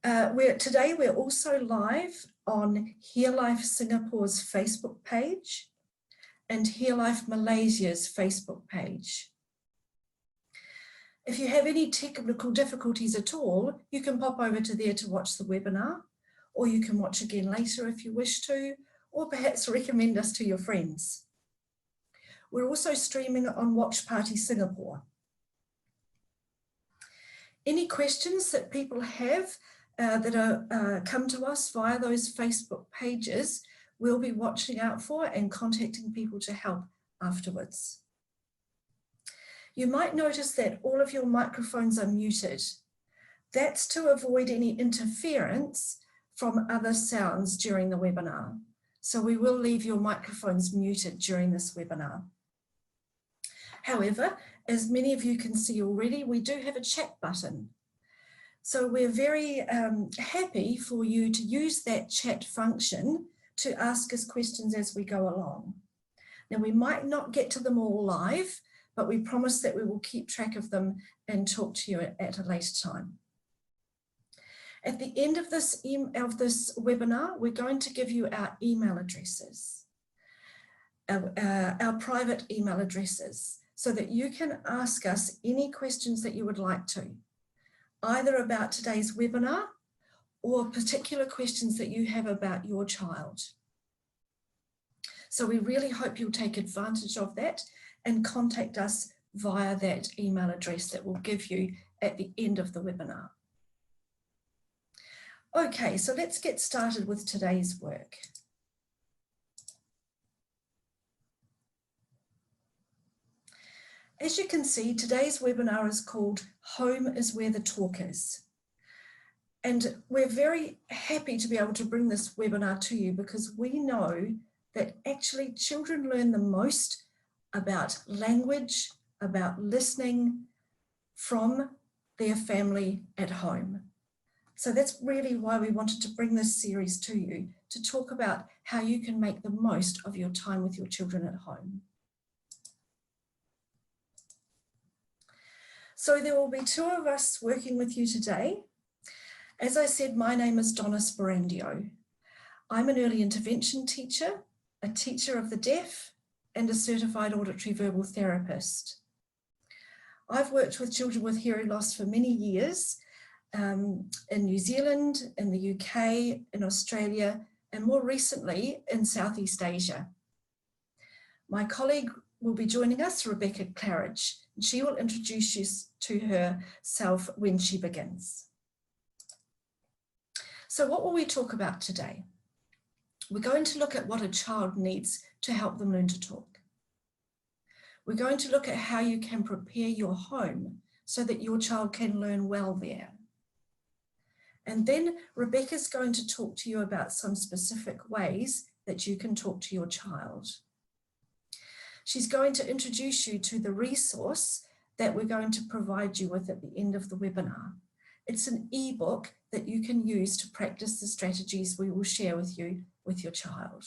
Today we're also live on Hear Life Singapore's Facebook page and Hear Life Malaysia's Facebook page. If you have any technical difficulties at all, you can pop over to there to watch the webinar, or you can watch again later if you wish to, or perhaps recommend us to your friends. We're also streaming on Watch Party Singapore. Any questions that people have that come to us via those Facebook pages, we'll be watching out for and contacting people to help afterwards. You might notice that all of your microphones are muted. That's to avoid any interference from other sounds during the webinar. So we will leave your microphones muted during this webinar. However, as many of you can see already, we do have a chat button. So we're very happy for you to use that chat function to ask us questions as we go along. Now, we might not get to them all live, but we promise that we will keep track of them and talk to you at a later time. At the end of this webinar, we're going to give you our email addresses, our private email addresses, so that you can ask us any questions that you would like to, either about today's webinar or particular questions that you have about your child. So we really hope you'll take advantage of that and contact us via that email address that we'll give you at the end of the webinar. Okay, so let's get started with today's work. As you can see, today's webinar is called Home is Where the Talk Is. And we're very happy to be able to bring this webinar to you because we know that actually children learn the most about language, about listening from their family at home. So that's really why we wanted to bring this series to you, to talk about how you can make the most of your time with your children at home. So there will be two of us working with you today. As I said, my name is Donna Sporandio. I'm an early intervention teacher, a teacher of the deaf, and a certified auditory verbal therapist. I've worked with children with hearing loss for many years in New Zealand, in the UK, in Australia, and more recently in Southeast Asia. My colleague will be joining us, Rebecca Claridge, and she will introduce you to herself when she begins. So what will we talk about today? We're going to look at what a child needs to help them learn to talk. We're going to look at how you can prepare your home so that your child can learn well there. And then Rebecca's going to talk to you about some specific ways that you can talk to your child. She's going to introduce you to the resource that we're going to provide you with at the end of the webinar. It's an ebook that you can use to practice the strategies we will share with you with your child.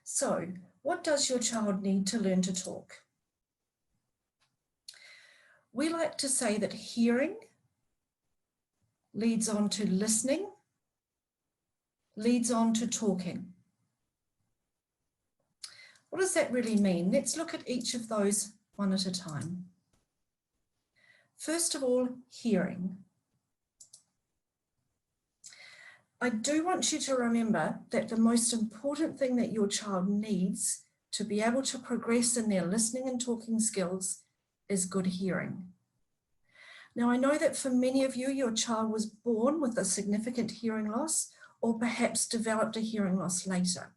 So, what does your child need to learn to talk? We like to say that hearing leads on to listening, leads on to talking. What does that really mean? Let's look at each of those one at a time. First of all, hearing. I do want you to remember that the most important thing that your child needs to be able to progress in their listening and talking skills is good hearing. Now, I know that for many of you, your child was born with a significant hearing loss or perhaps developed a hearing loss later.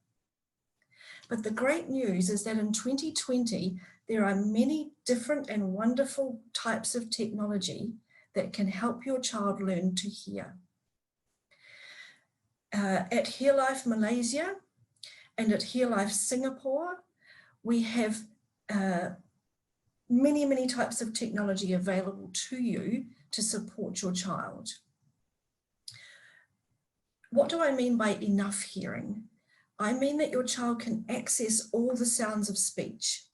But the great news is that in 2020, there are many different and wonderful types of technology that can help your child learn to hear. At Hear Life Malaysia and at Hear Life Singapore, we have many types of technology available to you to support your child. What do I mean by enough hearing? I mean that your child can access all the sounds of speech.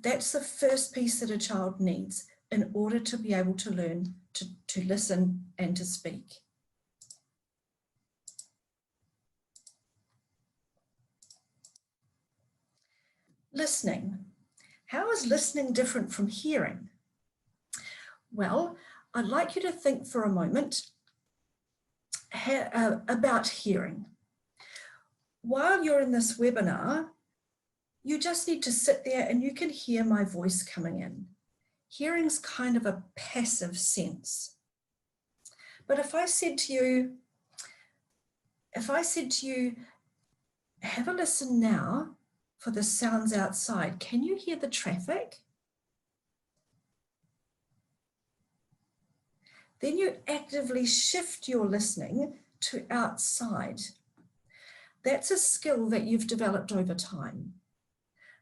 That's the first piece that a child needs, in order to be able to learn to listen and to speak. Listening. How is listening different from hearing? Well, I'd like you to think for a moment about hearing. While you're in this webinar, you just need to sit there and you can hear my voice coming in. Hearing's kind of a passive sense. But if I said to you, have a listen now for the sounds outside, can you hear the traffic? Then you actively shift your listening to outside. That's a skill that you've developed over time.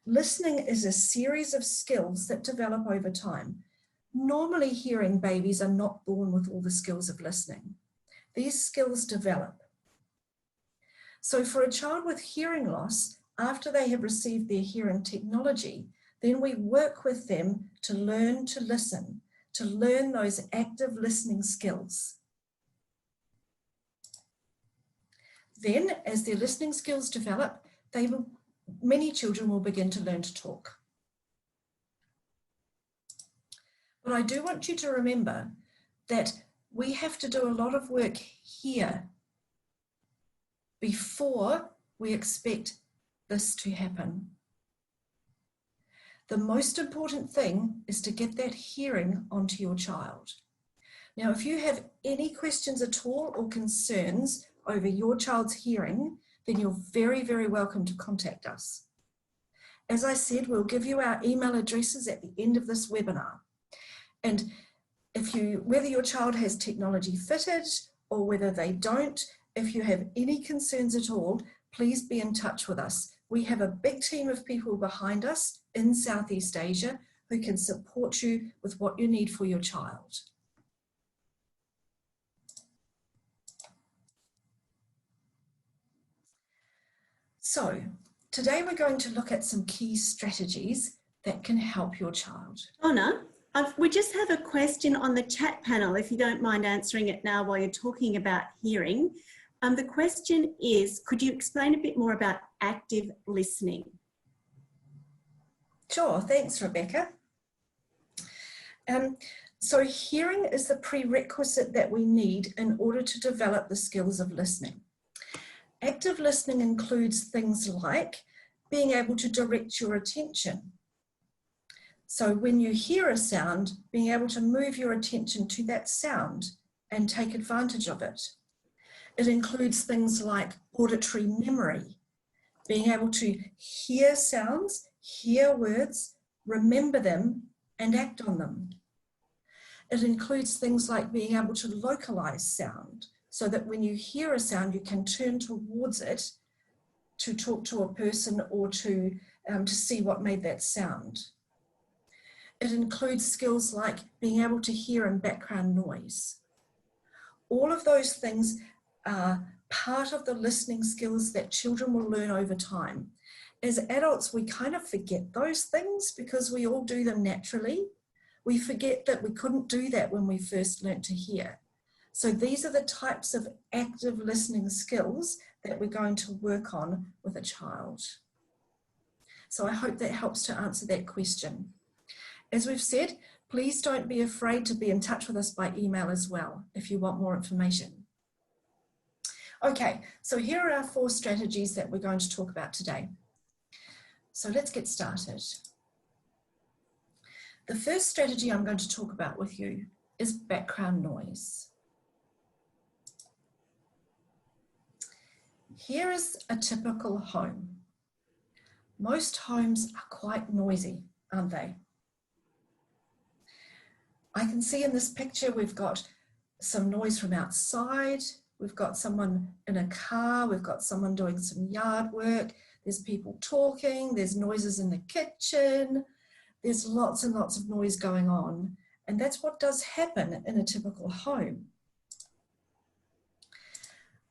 Listening is a series of skills that develop over time. Normally, hearing babies are not born with all the skills of listening. These skills develop. So for a child with hearing loss, after they have received their hearing technology, then we work with them to learn to listen, to learn those active listening skills. Then, as their listening skills develop, many children will begin to learn to talk. But I do want you to remember that we have to do a lot of work here before we expect this to happen. The most important thing is to get that hearing onto your child. Now, if you have any questions at all or concerns over your child's hearing, then you're very, very welcome to contact us. As I said, we'll give you our email addresses at the end of this webinar. And whether your child has technology fitted or whether they don't, if you have any concerns at all, please be in touch with us. We have a big team of people behind us in Southeast Asia who can support you with what you need for your child. So today we're going to look at some key strategies that can help your child. Donna, we just have a question on the chat panel, if you don't mind answering it now while you're talking about hearing. The question is, could you explain a bit more about active listening? Sure, thanks, Rebecca. So hearing is the prerequisite that we need in order to develop the skills of listening. Active listening includes things like being able to direct your attention. So when you hear a sound, being able to move your attention to that sound and take advantage of it. It includes things like auditory memory, being able to hear sounds, hear words, remember them, and act on them. It includes things like being able to localize sound, so that when you hear a sound, you can turn towards it to talk to a person or to see what made that sound. It includes skills like being able to hear in background noise. All of those things are part of the listening skills that children will learn over time. As adults, we kind of forget those things because we all do them naturally. We forget that we couldn't do that when we first learned to hear. So these are the types of active listening skills that we're going to work on with a child. So I hope that helps to answer that question. As we've said, please don't be afraid to be in touch with us by email as well if you want more information. Okay, so here are our 4 strategies that we're going to talk about today. So let's get started. The first strategy I'm going to talk about with you is background noise. Here is a typical home. Most homes are quite noisy, aren't they? I can see in this picture we've got some noise from outside, we've got someone in a car, we've got someone doing some yard work, there's people talking, there's noises in the kitchen, there's lots and lots of noise going on, and that's what does happen in a typical home.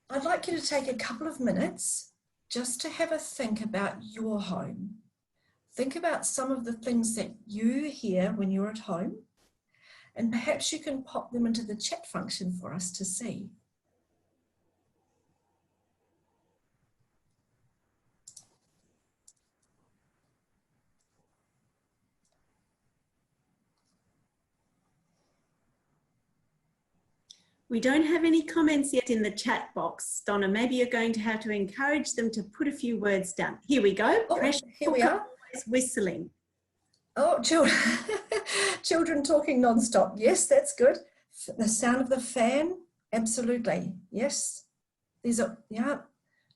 I'd like you to take a couple of minutes just to have a think about your home. Think about some of the things that you hear when you're at home. And perhaps you can pop them into the chat function for us to see. We don't have any comments yet in the chat box, Donna. Maybe you're going to have to encourage them to put a few words down. Here we go. Oh, Pressure here we are. Whistling. Oh, children, children talking non-stop. Yes, that's good. The sound of the fan, absolutely. Yes. These are, yeah,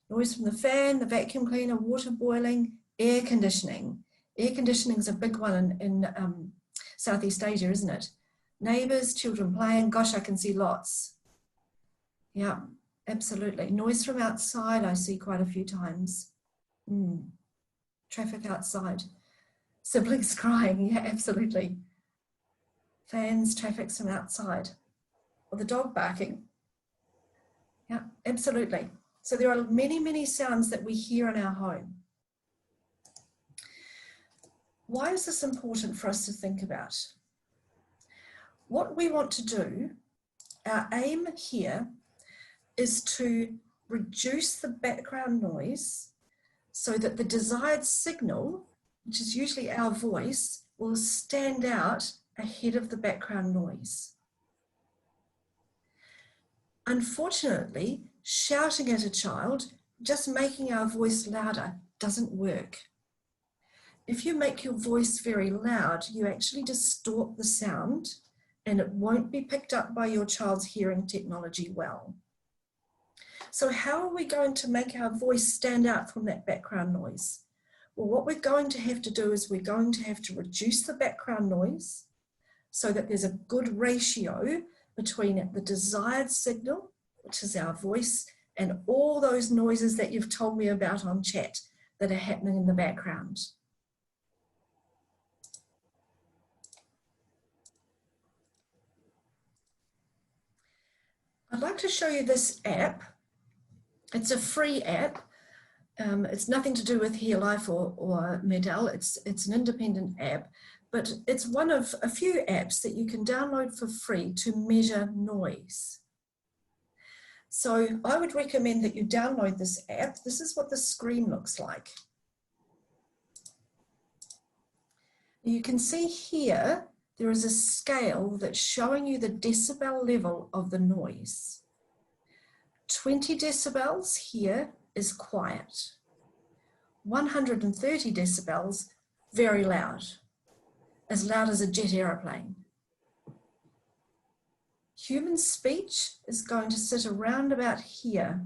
noise from the fan, the vacuum cleaner, water boiling, air conditioning. Air conditioning is a big one in Southeast Asia, isn't it? Neighbours, children playing, gosh, I can see lots. Yeah, absolutely. Noise from outside, I see quite a few times. Traffic outside. Siblings crying, yeah, absolutely. Fans, traffic from outside. Or the dog barking. Yeah, absolutely. So there are many, many sounds that we hear in our home. Why is this important for us to think about? What we want to do, our aim here, is to reduce the background noise so that the desired signal, which is usually our voice, will stand out ahead of the background noise. Unfortunately, shouting at a child, just making our voice louder, doesn't work. If you make your voice very loud, you actually distort the sound and it won't be picked up by your child's hearing technology well. So how are we going to make our voice stand out from that background noise? Well, what we're going to have to do is we're going to have to reduce the background noise so that there's a good ratio between the desired signal, which is our voice, and all those noises that you've told me about on chat that are happening in the background. I'd like to show you this app. It's a free app. It's nothing to do with Here Life or Medell. It's an independent app, but it's one of a few apps that you can download for free to measure noise. So I would recommend that you download this app. This is what the screen looks like. You can see here, there is a scale that's showing you the decibel level of the noise. 20 decibels here is quiet. 130 decibels, very loud as a jet aeroplane. Human speech is going to sit around about here,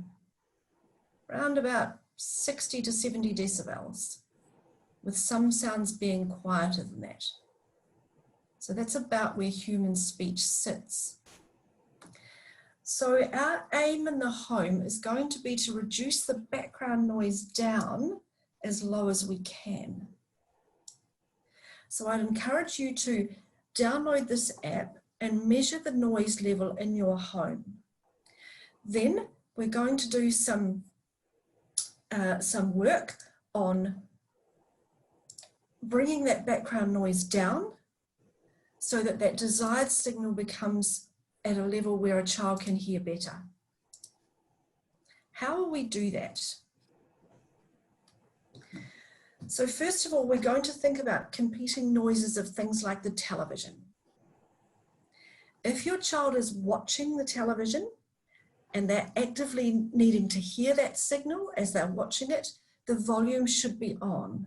around about 60 to 70 decibels, with some sounds being quieter than that. So that's about where human speech sits. So our aim in the home is going to be to reduce the background noise down as low as we can. So I'd encourage you to download this app and measure the noise level in your home. Then we're going to do some work on bringing that background noise down so that that desired signal becomes at a level where a child can hear better. How will we do that? So first of all, we're going to think about competing noises of things like the television. If your child is watching the television and they're actively needing to hear that signal as they're watching it, the volume should be on.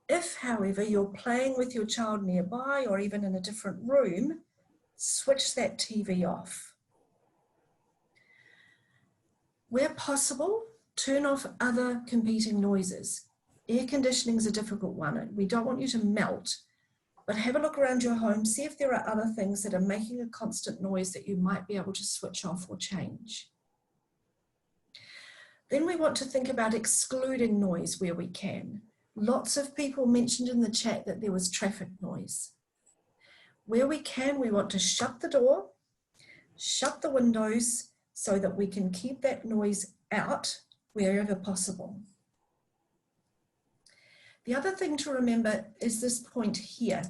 If, however, you're playing with your child nearby or even in a different room, switch that TV off. Where possible, turn off other competing noises. Air conditioning is a difficult one. We don't want you to melt, but have a look around your home, see if there are other things that are making a constant noise that you might be able to switch off or change. Then we want to think about excluding noise where we can. Lots of people mentioned in the chat that there was traffic noise. Where we can, we want to shut the door, shut the windows so that we can keep that noise out wherever possible. The other thing to remember is this point here.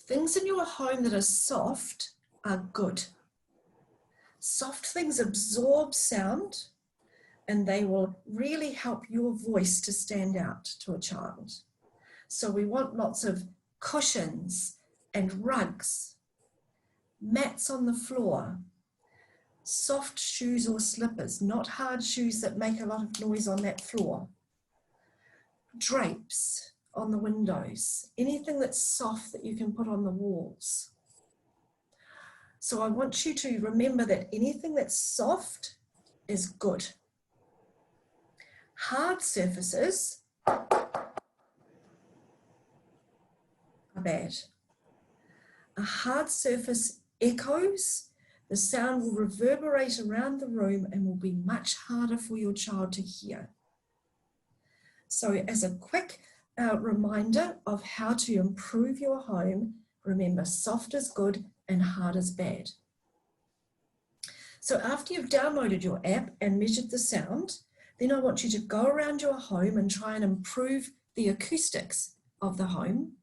Things in your home that are soft are good. Soft things absorb sound and they will really help your voice to stand out to a child. So we want lots of cushions and rugs, mats on the floor, soft shoes or slippers, not hard shoes that make a lot of noise on that floor, drapes on the windows, anything that's soft that you can put on the walls. So I want you to remember that anything that's soft is good. Hard surfaces are bad. A hard surface echoes, the sound will reverberate around the room and will be much harder for your child to hear. So as a quick reminder of how to improve your home, remember soft is good and hard is bad. So after you've downloaded your app and measured the sound, then I want you to go around your home and try and improve the acoustics of the home.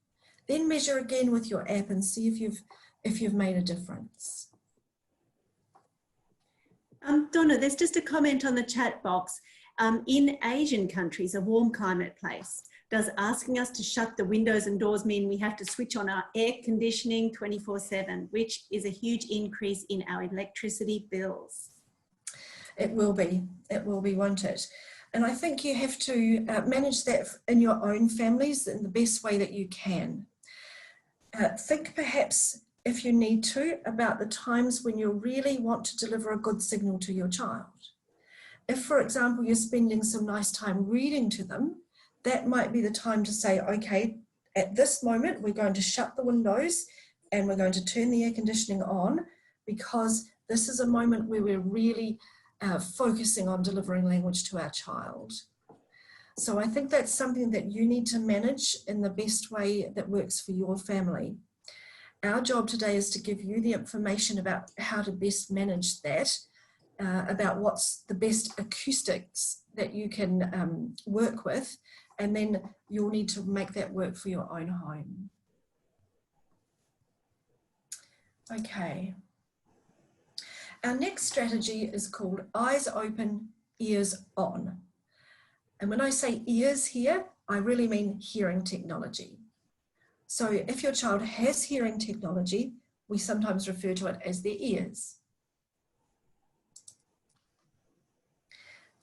Then measure again with your app and see if you've made a difference. Donna, there's just a comment on the chat box. In Asian countries, a warm climate place, does asking us to shut the windows and doors mean we have to switch on our air conditioning 24/7, which is a huge increase in our electricity bills? It will be, won't it? And I think you have to manage that in your own families in the best way that you can. Think perhaps, if you need to, about the times when you really want to deliver a good signal to your child. If, for example, you're spending some nice time reading to them, that might be the time to say, okay, at this moment, we're going to shut the windows and we're going to turn the air conditioning on, because this is a moment where we're really focusing on delivering language to our child. So I think that's something that you need to manage in the best way that works for your family. Our job today is to give you the information about how to best manage that, about what's the best acoustics that you can work with, and then you'll need to make that work for your own home. Okay. Our next strategy is called eyes open, ears on. And when I say ears here, I really mean hearing technology. So if your child has hearing technology, we sometimes refer to it as their ears.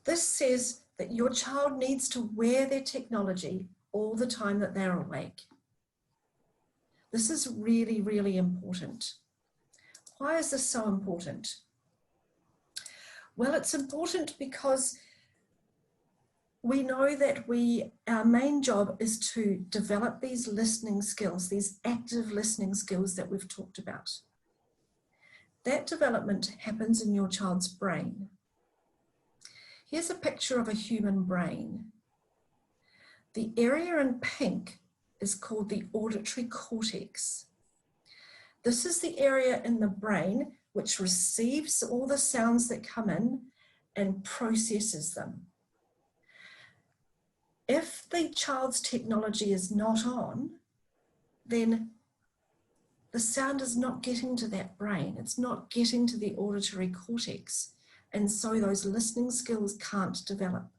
This says that your child needs to wear their technology all the time that they're awake. This is really, really important. Why is this so important? Well, it's important because we know that our main job is to develop these listening skills, these active listening skills that we've talked about. That development happens in your child's brain. Here's a picture of a human brain. The area in pink is called the auditory cortex. This is the area in the brain which receives all the sounds that come in and processes them. If the child's technology is not on, then the sound is not getting to that brain. It's not getting to the auditory cortex. And so those listening skills can't develop.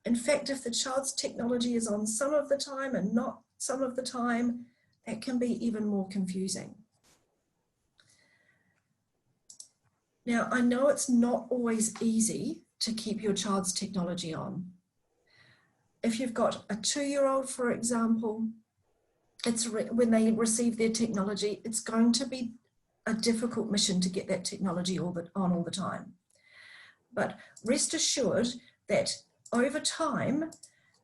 In fact, if the child's technology is on some of the time and not some of the time, that can be even more confusing. Now, I know it's not always easy to keep your child's technology on. If you've got a 2-year-old, for example, when they receive their technology, it's going to be a difficult mission to get that technology on all the time. But rest assured that over time,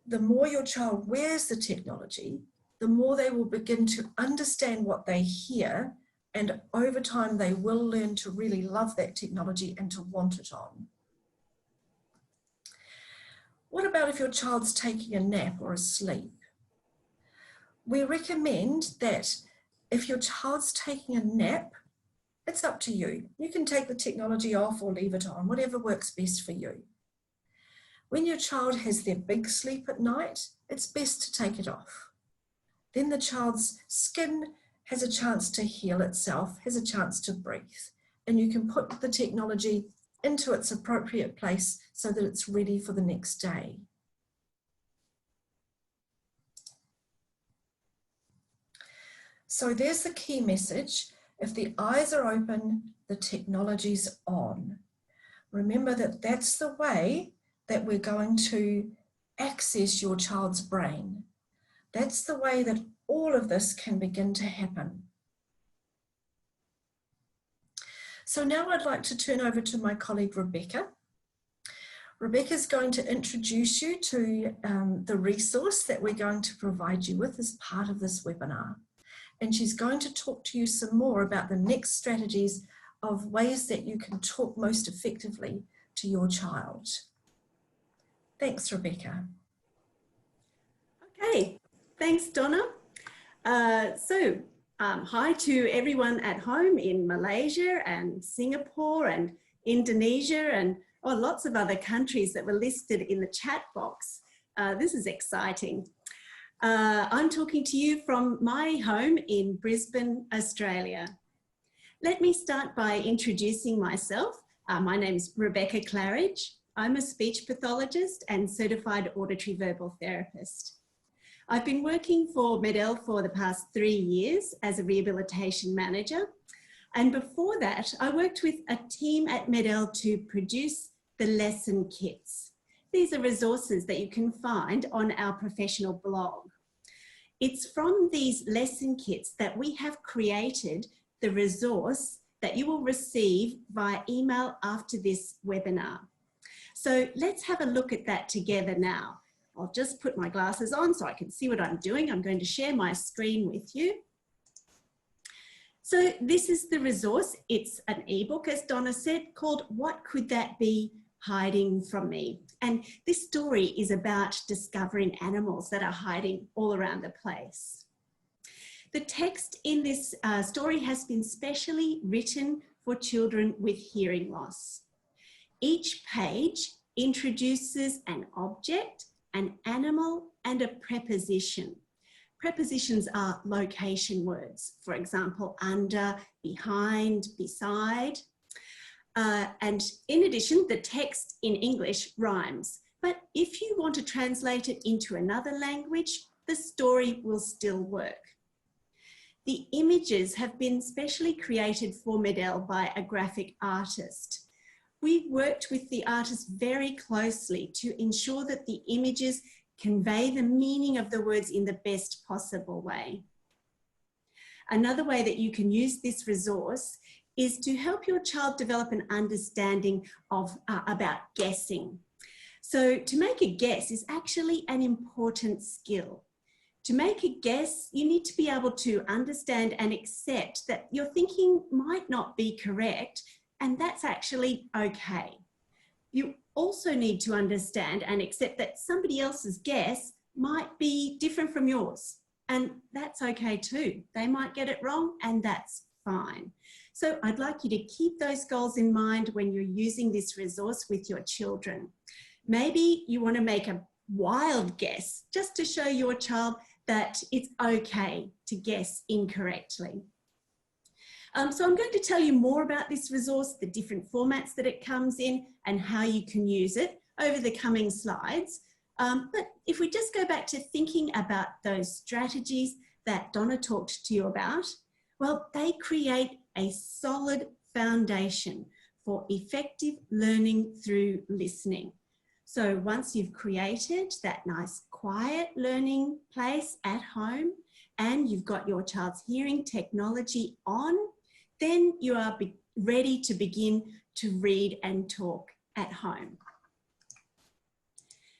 the more your child wears the technology, the more they will begin to understand what they hear, and over time they will learn to really love that technology and to want it on. What about if your child's taking a nap or asleep? We recommend that if your child's taking a nap, it's up to you. You can take the technology off or leave it on, whatever works best for you. When your child has their big sleep at night, it's best to take it off. Then the child's skin has a chance to heal itself, has a chance to breathe. And you can put the technology into its appropriate place so that it's ready for the next day. So there's the key message. If the eyes are open, the technology's on. Remember that that's the way that we're going to access your child's brain. That's the way that all of this can begin to happen. So now I'd like to turn over to my colleague Rebecca. Rebecca's going to introduce you to the resource that we're going to provide you with as part of this webinar. And she's going to talk to you some more about the next strategies of ways that you can talk most effectively to your child. Thanks, Rebecca. Okay, thanks, Donna. Hi to everyone at home in Malaysia and Singapore and Indonesia and lots of other countries that were listed in the chat box. This is exciting. I'm talking to you from my home in Brisbane, Australia. Let me start by introducing myself. My name's Rebecca Claridge. I'm a speech pathologist and certified auditory verbal therapist. I've been working for Medell for the past 3 years as a rehabilitation manager. And before that, I worked with a team at Medell to produce the lesson kits. These are resources that you can find on our professional blog. It's from these lesson kits that we have created the resource that you will receive via email after this webinar. So let's have a look at that together now. I'll just put my glasses on so I can see what I'm doing. I'm going to share my screen with you. So this is the resource. It's an ebook, as Donna said, called What Could That Be Hiding From Me? And this story is about discovering animals that are hiding all around the place. The text in this story has been specially written for children with hearing loss. Each page introduces an object, an animal, and a preposition. Prepositions are location words, for example, under, behind, beside. And in addition, the text in English rhymes. But if you want to translate it into another language, the story will still work. The images have been specially created for Medell by a graphic artist. We've worked with the artist very closely to ensure that the images convey the meaning of the words in the best possible way. Another way that you can use this resource is to help your child develop an understanding of about guessing. So to make a guess is actually an important skill. To make a guess, you need to be able to understand and accept that your thinking might not be correct, and that's actually okay. You also need to understand and accept that somebody else's guess might be different from yours, and that's okay too. They might get it wrong, and that's fine. So I'd like you to keep those goals in mind when you're using this resource with your children. Maybe you want to make a wild guess just to show your child that it's okay to guess incorrectly. So I'm going to tell you more about this resource, the different formats that it comes in, and how you can use it over the coming slides. But if we just go back to thinking about those strategies that Donna talked to you about, well, they create a solid foundation for effective learning through listening. So once you've created that nice quiet learning place at home and you've got your child's hearing technology on, then you are ready to begin to read and talk at home.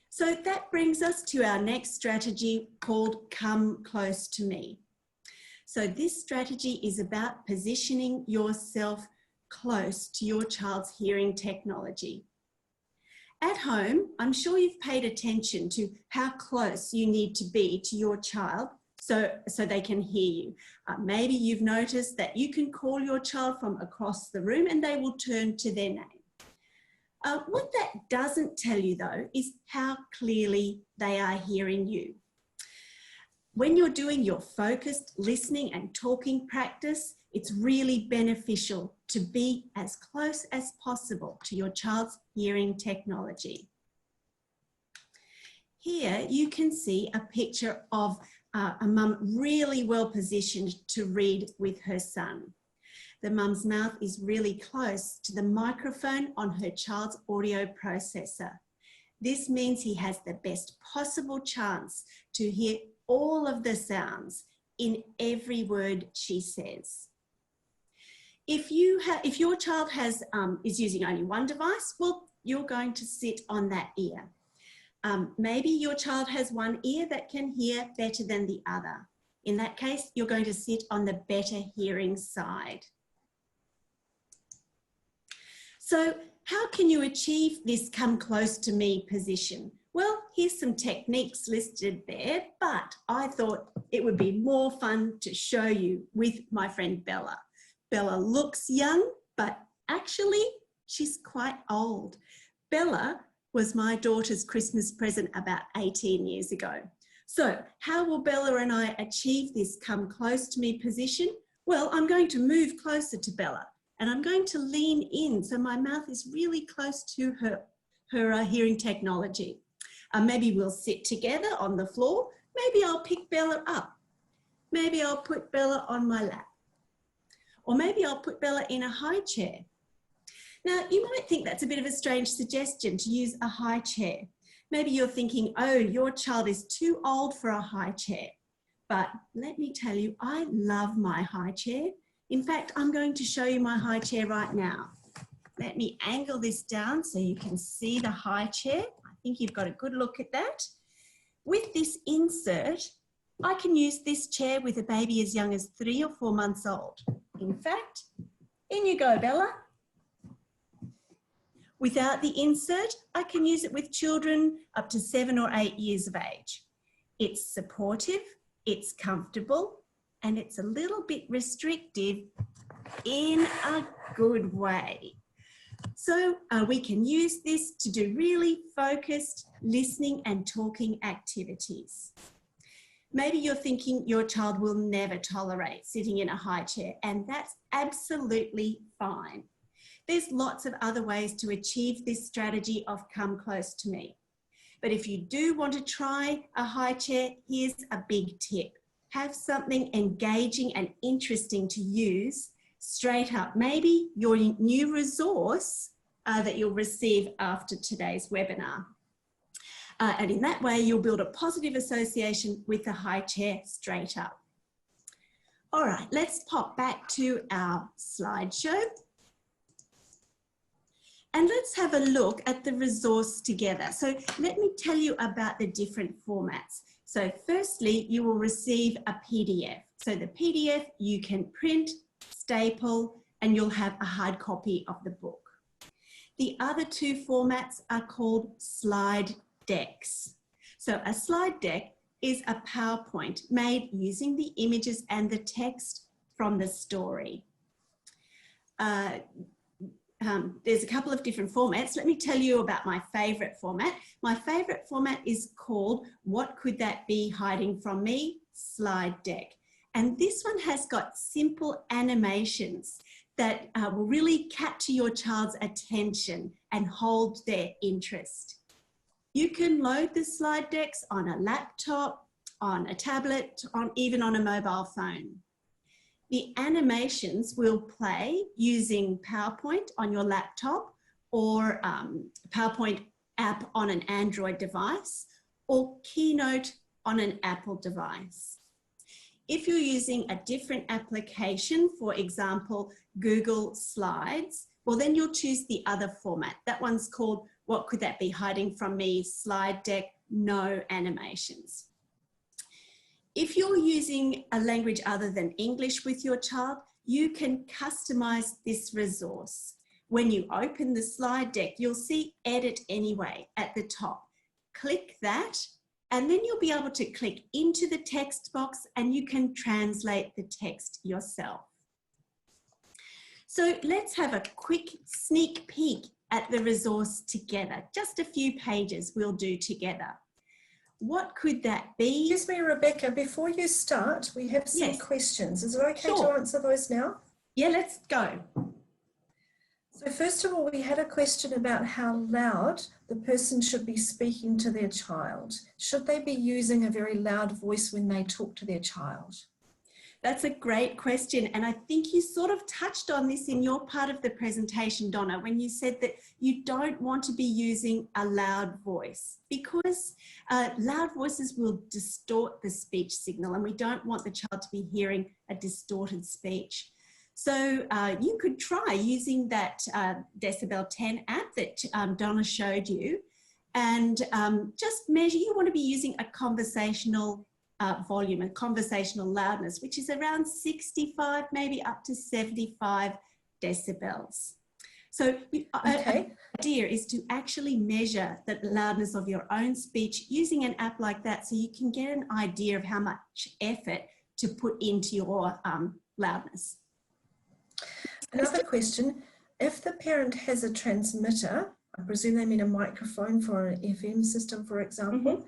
So that brings us to our next strategy called Come Close to Me. So this strategy is about positioning yourself close to your child's hearing technology. At home, I'm sure you've paid attention to how close you need to be to your child so they can hear you. Maybe you've noticed that you can call your child from across the room and they will turn to their name. What that doesn't tell you though is how clearly they are hearing you. When you're doing your focused listening and talking practice, it's really beneficial to be as close as possible to your child's hearing technology. Here you can see a picture of a mum really well positioned to read with her son. The mum's mouth is really close to the microphone on her child's audio processor. This means he has the best possible chance to hear all of the sounds in every word she says. If your child is using only one device, well, you're going to sit on that ear. Maybe your child has one ear that can hear better than the other. In that case, you're going to sit on the better hearing side. So how can you achieve this come close to me position? Well, here's some techniques listed there, but I thought it would be more fun to show you with my friend Bella. Bella looks young, but actually she's quite old. Bella was my daughter's Christmas present about 18 years ago. So how will Bella and I achieve this come close to me position? Well, I'm going to move closer to Bella and I'm going to lean in so my mouth is really close to her hearing technology. Maybe we'll sit together on the floor. Maybe I'll pick Bella up. Maybe I'll put Bella on my lap. Or maybe I'll put Bella in a high chair. Now, you might think that's a bit of a strange suggestion to use a high chair. Maybe you're thinking, oh, your child is too old for a high chair. But let me tell you, I love my high chair. In fact, I'm going to show you my high chair right now. Let me angle this down so you can see the high chair. I think you've got a good look at that. With this insert, I can use this chair with a baby as young as 3 or 4 months old. In fact, in you go, Bella. Without the insert, I can use it with children up to 7 or 8 years of age. It's supportive, it's comfortable, and it's a little bit restrictive in a good way. So we can use this to do really focused listening and talking activities. Maybe you're thinking your child will never tolerate sitting in a high chair, and that's absolutely fine. There's lots of other ways to achieve this strategy of come close to me. But if you do want to try a high chair, here's a big tip. Have something engaging and interesting to use straight up. Maybe your new resource that you'll receive after today's webinar. And in that way, you'll build a positive association with the high chair straight up. All right, let's pop back to our slideshow. And let's have a look at the resource together. So let me tell you about the different formats. So firstly, you will receive a PDF. So the PDF you can print, staple, and you'll have a hard copy of the book. The other two formats are called slide decks. So a slide deck is a PowerPoint made using the images and the text from the story. There's a couple of different formats. Let me tell you about my favorite format. My favorite format is called What Could That Be Hiding From Me? Slide Deck. And this one has got simple animations that will really capture your child's attention and hold their interest. You can load the slide decks on a laptop, on a tablet, even on a mobile phone. The animations will play using PowerPoint on your laptop or PowerPoint app on an Android device or Keynote on an Apple device. If you're using a different application, for example, Google Slides, well, then you'll choose the other format. That one's called What Could That Be Hiding From Me? Slide Deck, no animations. If you're using a language other than English with your child, you can customize this resource. When you open the slide deck, you'll see Edit Anyway at the top. Click that, and then you'll be able to click into the text box and you can translate the text yourself. So let's have a quick sneak peek at the resource together. Just a few pages we'll do together. What could that be? Excuse me, Rebecca, before you start, we have some Yes. questions. Is it okay to Sure. answer those now? Yeah, let's go. So first of all, we had a question about how loud the person should be speaking to their child. Should they be using a very loud voice when they talk to their child? That's a great question. And I think you sort of touched on this in your part of the presentation, Donna, when you said that you don't want to be using a loud voice because loud voices will distort the speech signal, and we don't want the child to be hearing a distorted speech. So you could try using that Decibel 10 app that Donna showed you, and just measure. You want to be using a conversational volume and conversational loudness, which is around 65, maybe up to 75 decibels. So Okay. the idea is to actually measure the loudness of your own speech using an app like that, so you can get an idea of how much effort to put into your loudness. Another question, if the parent has a transmitter, I presume they mean a microphone for an FM system, for example,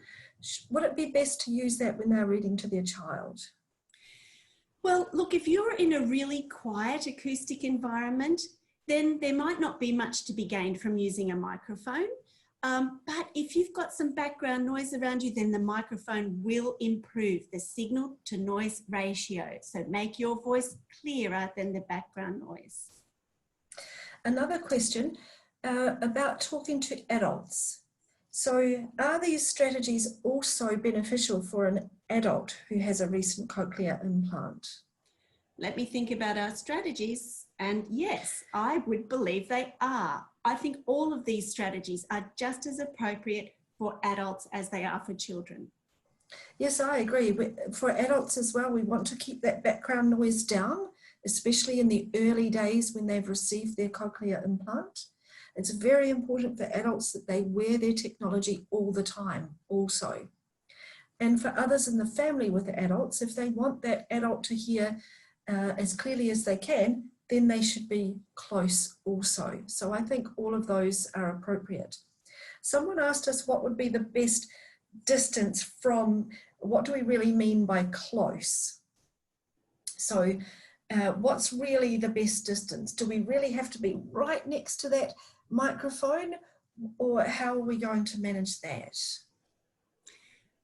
would it be best to use that when they're reading to their child? Well, look, if you're in a really quiet acoustic environment, then there might not be much to be gained from using a microphone. But if you've got some background noise around you, then the microphone will improve the signal to noise ratio. So make your voice clearer than the background noise. Another question about talking to adults. So are these strategies also beneficial for an adult who has a recent cochlear implant? Let me think about our strategies. And yes, I would believe they are. I think all of these strategies are just as appropriate for adults as they are for children. Yes, I agree. For adults as well, we want to keep that background noise down, especially in the early days when they've received their cochlear implant. It's very important for adults that they wear their technology all the time also. And for others in the family with the adults, if they want that adult to hear as clearly as they can, then they should be close also. So I think all of those are appropriate. Someone asked us what would be the best distance from, what do we really mean by close? So what's really the best distance? Do we really have to be right next to that microphone, or how are we going to manage that?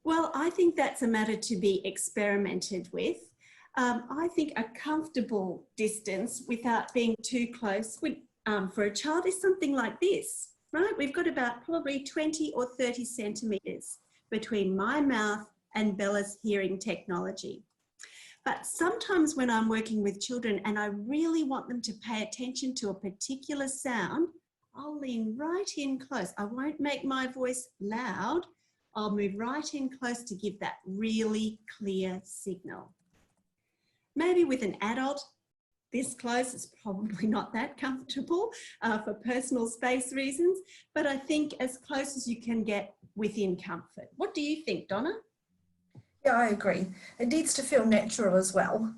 Well, I think that's a matter to be experimented with. I think a comfortable distance without being too close would, for a child is something like this, right? We've got about probably 20 or 30 centimetres between my mouth and Bella's hearing technology. But sometimes when I'm working with children and I really want them to pay attention to a particular sound, I'll lean right in close. I won't make my voice loud. I'll move right in close to give that really clear signal. Maybe with an adult, this close is probably not that comfortable for personal space reasons, but I think as close as you can get within comfort. What do you think, Donna? Yeah, I agree. It needs to feel natural as well.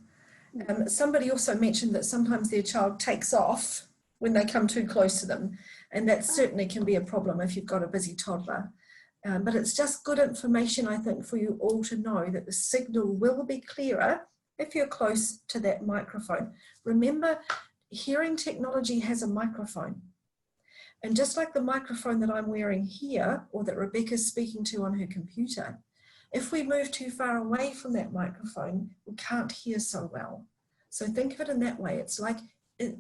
Somebody also mentioned that sometimes their child takes off when they come too close to them, and that certainly can be a problem if you've got a busy toddler. But it's just good information, I think, for you all to know that the signal will be clearer if you're close to that microphone. Remember, hearing technology has a microphone. And just like the microphone that I'm wearing here, or that Rebecca's speaking to on her computer, if we move too far away from that microphone, we can't hear so well. So think of it in that way. It's like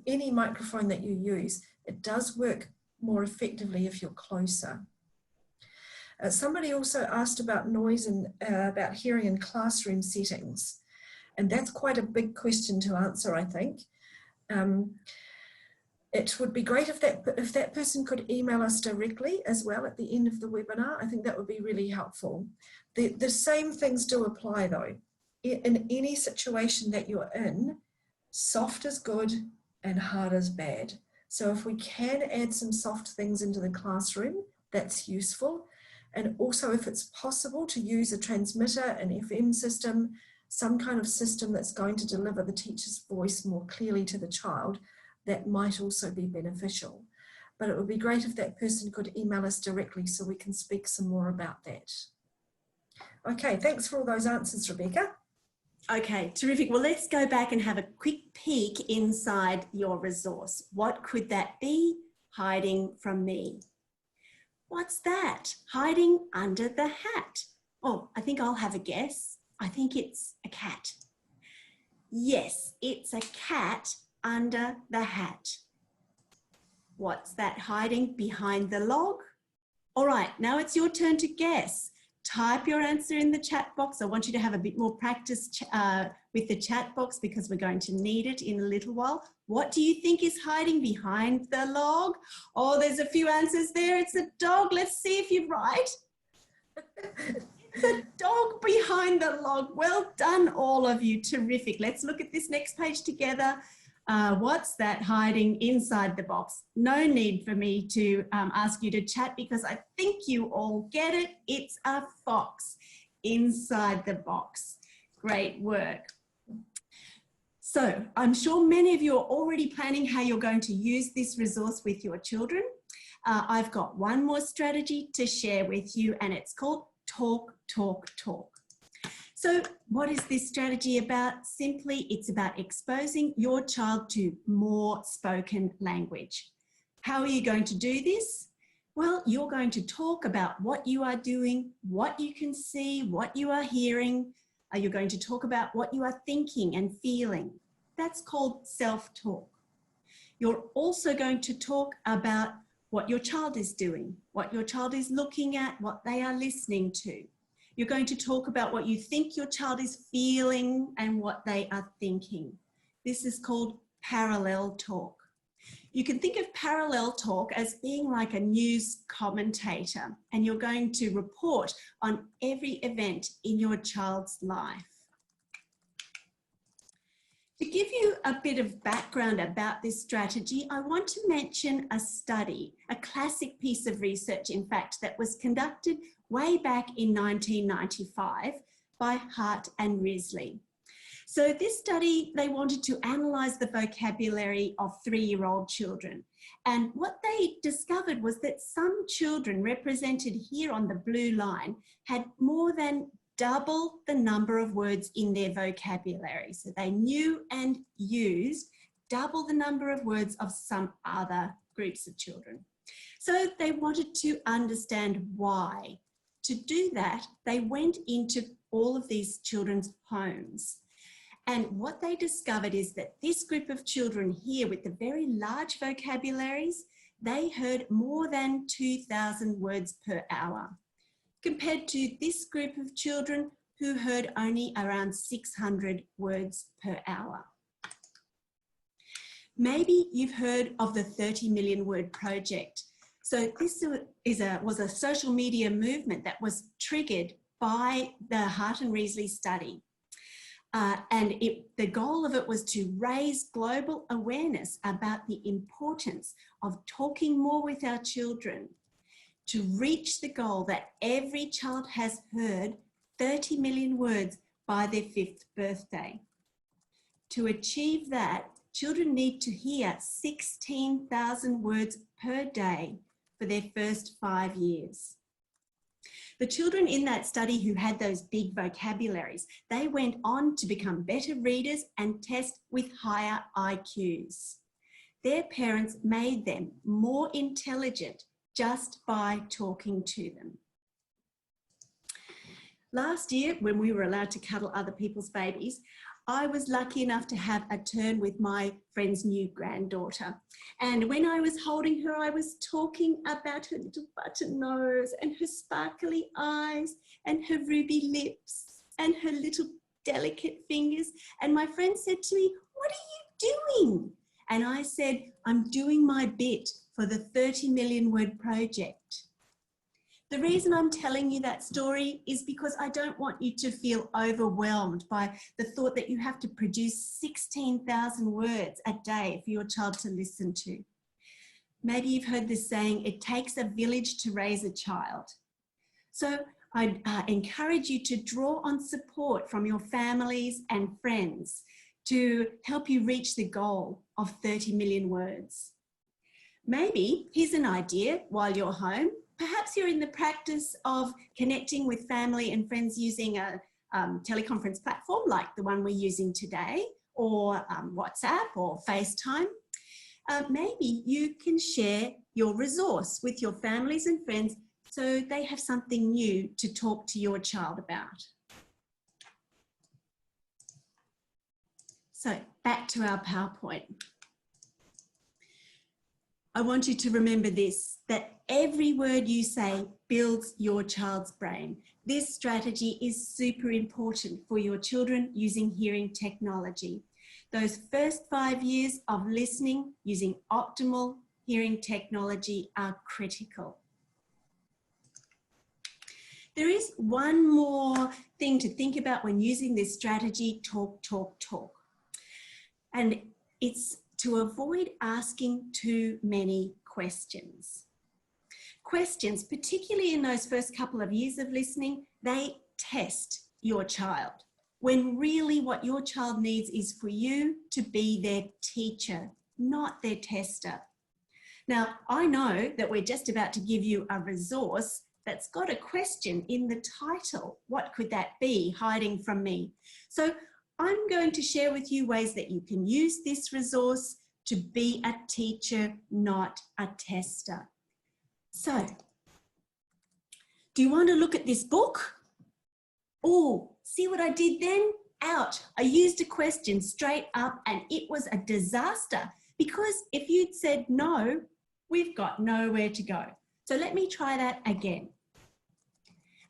any microphone that you use, it does work more effectively if you're closer. Somebody also asked about noise and about hearing in classroom settings. And that's quite a big question to answer, I think. It would be great if that person could email us directly as well at the end of the webinar. I think that would be really helpful. The same things do apply though. In any situation that you're in, soft is good and hard is bad. So if we can add some soft things into the classroom, that's useful. And also if it's possible to use a transmitter, an FM system, some kind of system that's going to deliver the teacher's voice more clearly to the child, that might also be beneficial. But it would be great if that person could email us directly so we can speak some more about that. Okay, thanks for all those answers, Rebecca. Okay, terrific. Well, let's go back and have a quick peek inside your resource. What could that be? Hiding from me. What's that? Hiding under the hat. Oh, I think I'll have a guess. I think it's a cat. Yes, it's a cat under the hat. What's that hiding behind the log? All right, now it's your turn to guess. Type your answer in the chat box. I want you to have a bit more practice with the chat box because we're going to need it in a little while. What do you think is hiding behind the log? Oh, there's a few answers there. It's a dog. Let's see if you're right. It's a dog behind the log. Well done, all of you. Terrific. Let's look at this next page together. What's that hiding inside the box? No need for me to ask you to chat because I think you all get it. It's a fox inside the box. Great work. So I'm sure many of you are already planning how you're going to use this resource with your children. I've got one more strategy to share with you and it's called Talk, Talk, Talk. So what is this strategy about? Simply, it's about exposing your child to more spoken language. How are you going to do this? Well, you're going to talk about what you are doing, what you can see, what you are hearing. You're going to talk about what you are thinking and feeling. That's called self-talk. You're also going to talk about what your child is doing, what your child is looking at, what they are listening to. You're going to talk about what you think your child is feeling and what they are thinking. This is called parallel talk. You can think of parallel talk as being like a news commentator, and you're going to report on every event in your child's life. To give you a bit of background about this strategy, I want to mention a study, a classic piece of research, in fact, that was conducted way back in 1995 by Hart and Risley. So this study, they wanted to analyse the vocabulary of 3-year-old children. And what they discovered was that some children represented here on the blue line had more than double the number of words in their vocabulary. So they knew and used double the number of words of some other groups of children. So they wanted to understand why. To do that, they went into all of these children's homes. And what they discovered is that this group of children here with the very large vocabularies, they heard more than 2,000 words per hour, compared to this group of children who heard only around 600 words per hour. Maybe you've heard of the 30 million word project. So this was a social media movement that was triggered by the Hart and Risley study. The goal of it was to raise global awareness about the importance of talking more with our children, to reach the goal that every child has heard 30 million words by their 5th birthday. To achieve that, children need to hear 16,000 words per day for their first 5 years. The children in that study who had those big vocabularies, they went on to become better readers and test with higher IQs. Their parents made them more intelligent just by talking to them. Last year, when we were allowed to cuddle other people's babies, I was lucky enough to have a turn with my friend's new granddaughter. And when I was holding her, I was talking about her little button nose and her sparkly eyes and her ruby lips and her little delicate fingers. And my friend said to me, "What are you doing?" And I said, "I'm doing my bit for the 30 million word project." The reason I'm telling you that story is because I don't want you to feel overwhelmed by the thought that you have to produce 16,000 words a day for your child to listen to. Maybe you've heard this saying, it takes a village to raise a child. So I encourage you to draw on support from your families and friends to help you reach the goal of 30 million words. Maybe, here's an idea while you're home, perhaps you're in the practice of connecting with family and friends using a teleconference platform like the one we're using today, or WhatsApp or FaceTime. Maybe you can share your resource with your families and friends so they have something new to talk to your child about. So back to our PowerPoint. I want you to remember this, that every word you say builds your child's brain. This strategy is super important for your children using hearing technology. Those first 5 years of listening using optimal hearing technology are critical. There is one more thing to think about when using this strategy, talk, talk, talk. And it's to avoid asking too many questions. Questions, particularly in those first couple of years of listening, they test your child, when really what your child needs is for you to be their teacher, not their tester. Now, I know that we're just about to give you a resource that's got a question in the title. What could that be hiding from me? So I'm going to share with you ways that you can use this resource to be a teacher, not a tester. So, do you want to look at this book? Oh, see what I did then? Out. I used a question straight up and it was a disaster, because if you'd said no, we've got nowhere to go. So let me try that again.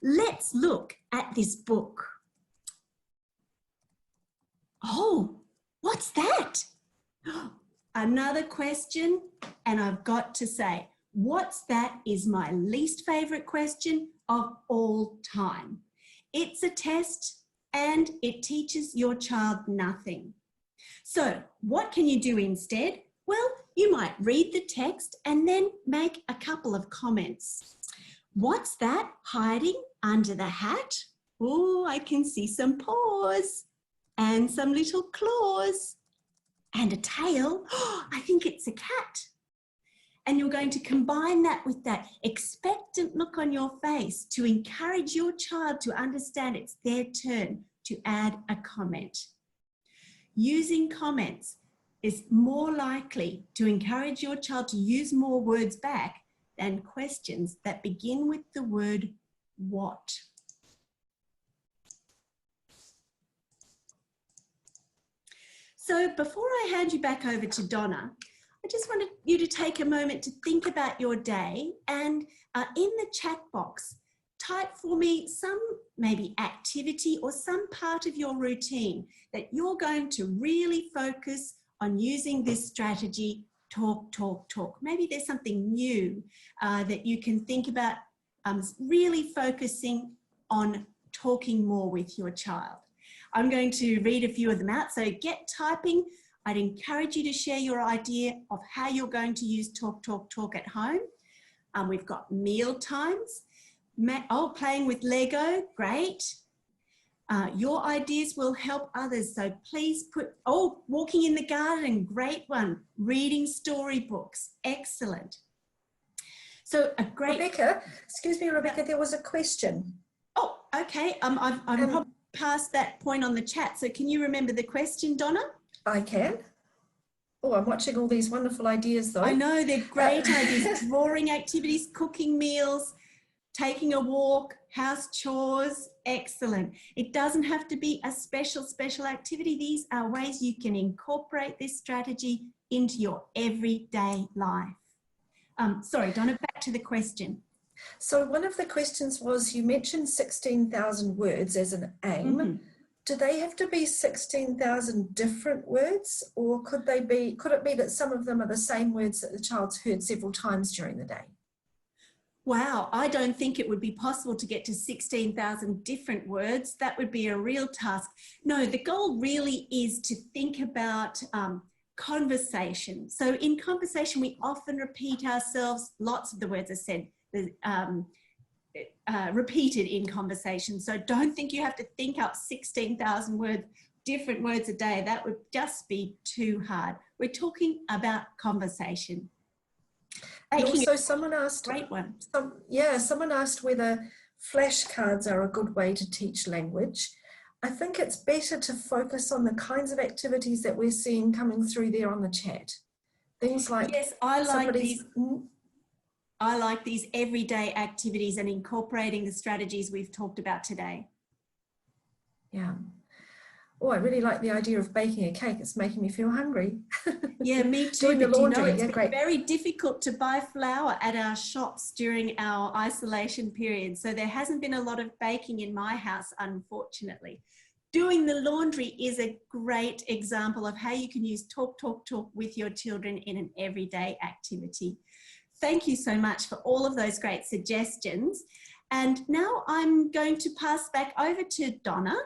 Let's look at this book. Oh, what's that? Another question, and I've got to say, what's that is my least favourite question of all time. It's a test and it teaches your child nothing. So what can you do instead? Well, you might read the text and then make a couple of comments. What's that hiding under the hat? Oh, I can see some paws and some little claws and a tail. Oh, I think it's a cat. And you're going to combine that with that expectant look on your face to encourage your child to understand it's their turn to add a comment. Using comments is more likely to encourage your child to use more words back than questions that begin with the word what. So before I hand you back over to Donna, I just wanted you to take a moment to think about your day, and in the chat box, type for me some maybe activity or some part of your routine that you're going to really focus on using this strategy, talk, talk, talk. Maybe there's something new that you can think about really focusing on talking more with your child. I'm going to read a few of them out, so get typing. I'd encourage you to share your idea of how you're going to use talk, talk, talk at home. We've got meal times. Oh, playing with Lego, great. Your ideas will help others, so please put, oh, walking in the garden, great one. Reading storybooks, excellent. So a great... Rebecca, excuse me, Rebecca, there was a question. Oh, okay, I've probably passed that point on the chat, so can you remember the question, Donna? I can. Oh, I'm watching all these wonderful ideas though. I know, they're great ideas. Drawing activities, cooking meals, taking a walk, house chores, excellent. It doesn't have to be a special activity. These are ways you can incorporate this strategy into your everyday life. Sorry, Donna, back to the question. So one of the questions was, you mentioned 16,000 words as an aim. Mm-hmm. Do they have to be 16,000 different words, or could it be that some of them are the same words that the child's heard several times during the day? Wow, I don't think it would be possible to get to 16,000 different words. That would be a real task. No, the goal really is to think about conversation. So in conversation, we often repeat ourselves. Lots of the words are said, repeated in conversation. So don't think you have to think up 16,000 words, different words a day. That would just be too hard. We're talking about conversation. And Baking also is someone asked, a great one. someone asked whether flashcards are a good way to teach language. I think it's better to focus on the kinds of activities that we're seeing coming through there on the chat. Things like, yes, I like these everyday activities and incorporating the strategies we've talked about today. Yeah. Oh, I really like the idea of baking a cake. It's making me feel hungry. Yeah, me too. Doing the but laundry. You know, it's Yeah, great. very difficult to buy flour at our shops during our isolation period. So there hasn't been a lot of baking in my house, unfortunately. Doing the laundry is a great example of how you can use talk with your children in an everyday activity. Thank you so much for all of those great suggestions. And now I'm going to pass back over to Donna.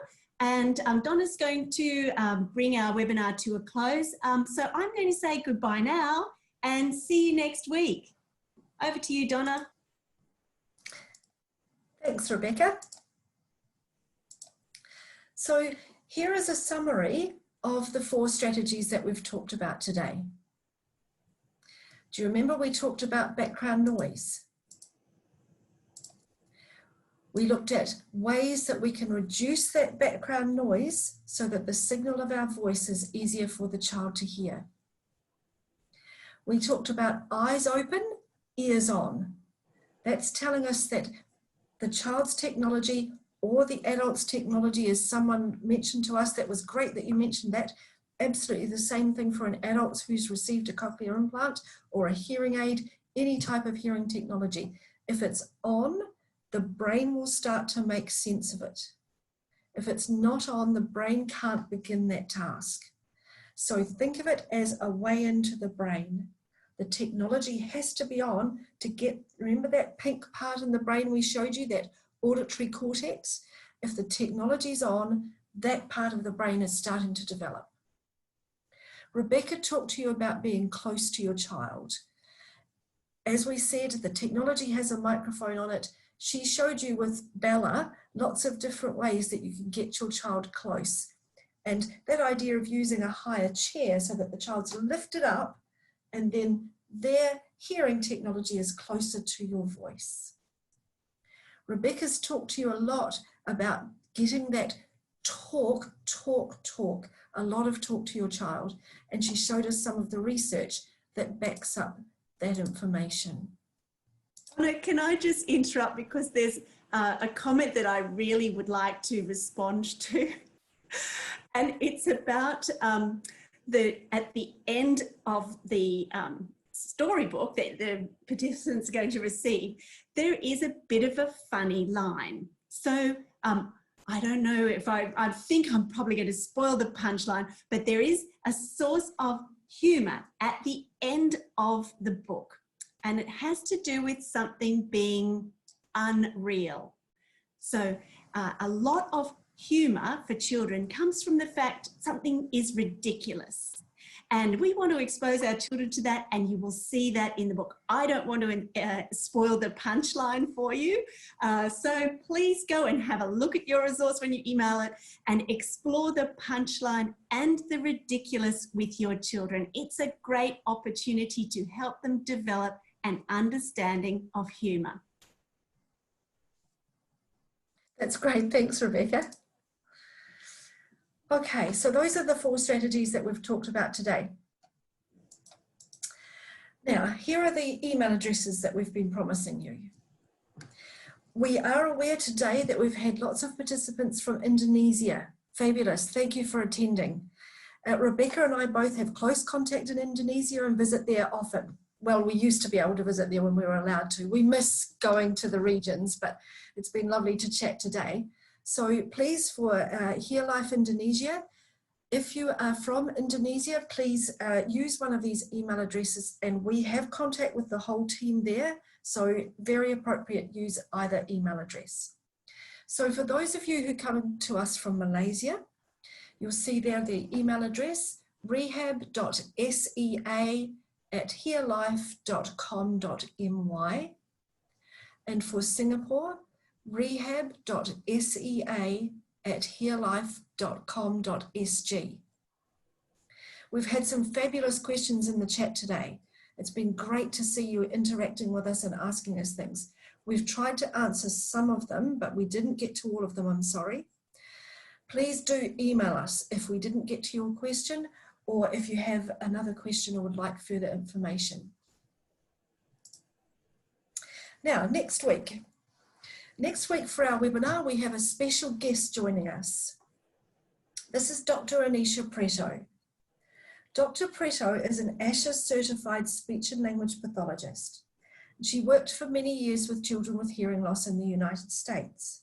And Donna's going to bring our webinar to a close. So I'm going to say goodbye now and see you next week. Over to you, Donna. Thanks, Rebecca. So here is a summary of the 4 strategies that we've talked about today. Do you remember we talked about background noise? We looked at ways that we can reduce that background noise so that the signal of our voice is easier for the child to hear. We talked about eyes open, ears on. That's telling us that the child's technology or the adult's technology, as someone mentioned to us, that was great that you mentioned that. Absolutely the same thing for an adult who's received a cochlear implant or a hearing aid, any type of hearing technology. If it's on, the brain will start to make sense of it. If it's not on, the brain can't begin that task. So think of it as a way into the brain. The technology has to be on to get, remember that pink part in the brain we showed you, that auditory cortex? If the technology's on, that part of the brain is starting to develop. Rebecca talked to you about being close to your child. As we said, the technology has a microphone on it. She showed you with Bella lots of different ways that you can get your child close. And that idea of using a higher chair so that the child's lifted up and then their hearing technology is closer to your voice. Rebecca's talked to you a lot about getting that talk, a lot of talk to your child. And she showed us some of the research that backs up that information. Can I just interrupt, because there's a comment that I really would like to respond to. And it's about at the end of the storybook that the participants are going to receive, there is a bit of a funny line. So I don't know if I think I'm probably going to spoil the punchline, but there is a source of humour at the end of the book, and it has to do with something being unreal. So a lot of humour for children comes from the fact something is ridiculous. And we want to expose our children to that, and you will see that in the book. I don't want to spoil the punchline for you. So please go and have a look at your resource when you email it and explore the punchline and the ridiculous with your children. It's a great opportunity to help them develop an understanding of humour. That's great. Thanks, Rebecca. Okay, so those are the 4 strategies that we've talked about today. Now, here are the email addresses that we've been promising you. We are aware today that we've had lots of participants from Indonesia. Fabulous. Thank you for attending. Rebecca and I both have close contact in Indonesia and visit there often. Well, we used to be able to visit there when we were allowed to. We miss going to the regions, but it's been lovely to chat today. So please, for Here Life Indonesia, if you are from Indonesia, please use one of these email addresses, and we have contact with the whole team there. So very appropriate, use either email address. So for those of you who come to us from Malaysia, you'll see there the email address, rehab.sea@hearelife.com.my. And for Singapore, rehab.sea@hearelife.com.sg. We've had some fabulous questions in the chat today. It's been great to see you interacting with us and asking us things. We've tried to answer some of them, but we didn't get to all of them, I'm sorry. Please do email us if we didn't get to your question, or if you have another question or would like further information. Now, next week for our webinar, we have a special guest joining us. This is Dr. Anisha Preto. Dr. Preto is an ASHA certified speech and language pathologist. She worked for many years with children with hearing loss in the United States.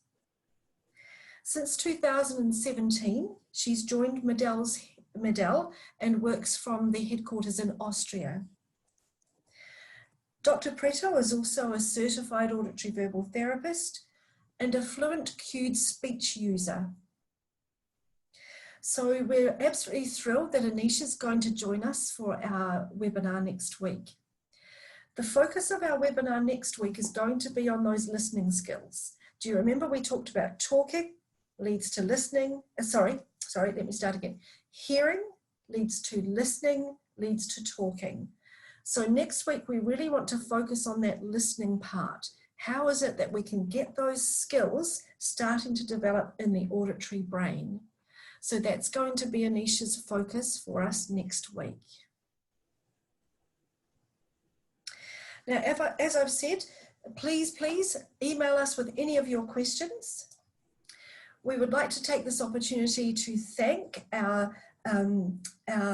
Since 2017, she's joined Medell and works from the headquarters in Austria. Dr. Preto is also a certified auditory verbal therapist and a fluent cued speech user. So we're absolutely thrilled that Anisha is going to join us for our webinar next week. The focus of our webinar next week is going to be on those listening skills. Do you remember we talked about talking leads to listening? Let me start again. Hearing leads to listening, leads to talking. So next week, we really want to focus on that listening part. How is it that we can get those skills starting to develop in the auditory brain? So that's going to be Anisha's focus for us next week. Now, as I've said, please email us with any of your questions. We would like to take this opportunity to thank our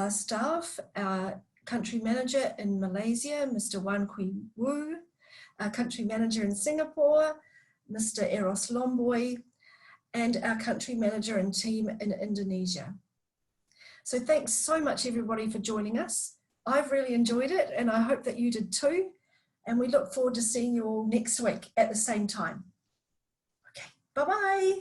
staff, our country manager in Malaysia, Mr. Wan Kui Wu, our country manager in Singapore, Mr. Eros Lomboy, and our country manager and team in Indonesia. So thanks so much everybody for joining us. I've really enjoyed it and I hope that you did too. And we look forward to seeing you all next week at the same time. Okay, bye-bye.